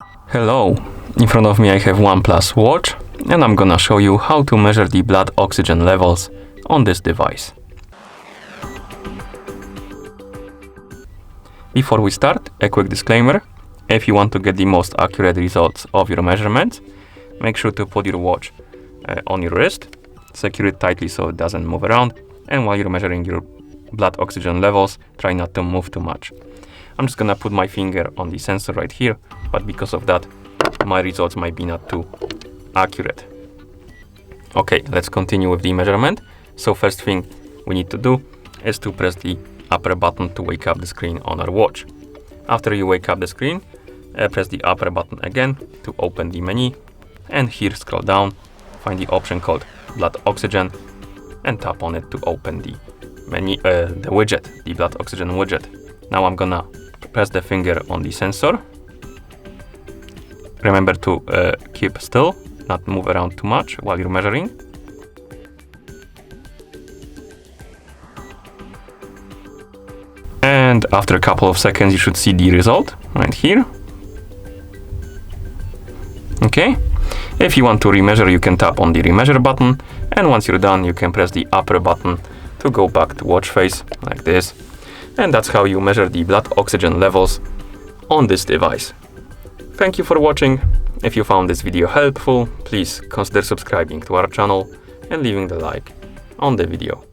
Hello, in front of me I have OnePlus Watch and I'm gonna show you how to measure the blood oxygen levels on this device. Before we start, a quick disclaimer. If you want to get the most accurate results of your measurements, make sure to put your watch on your wrist, secure it tightly so it doesn't move around, and while you're measuring your blood oxygen levels, try not to move too much. I'm just gonna put my finger on the sensor right here, but because of that, my results might be not too accurate. Okay, let's continue with the measurement. So first thing we need to do is to press the upper button to wake up the screen on our watch. After you wake up the screen, press the upper button again to open the menu, and here scroll down, find the option called blood oxygen, and tap on it to open the menu, the widget, the blood oxygen widget. Now I'm gonna press the finger on the sensor. Remember to keep still, not move around too much while you're measuring. And after a couple of seconds, you should see the result right here. Okay. If you want to remeasure, you can tap on the remeasure button. And once you're done, you can press the upper button to go back to watch face like this. And that's how you measure the blood oxygen levels on this device. Thank you for watching. If you found this video helpful, please consider subscribing to our channel and leaving the like on the video.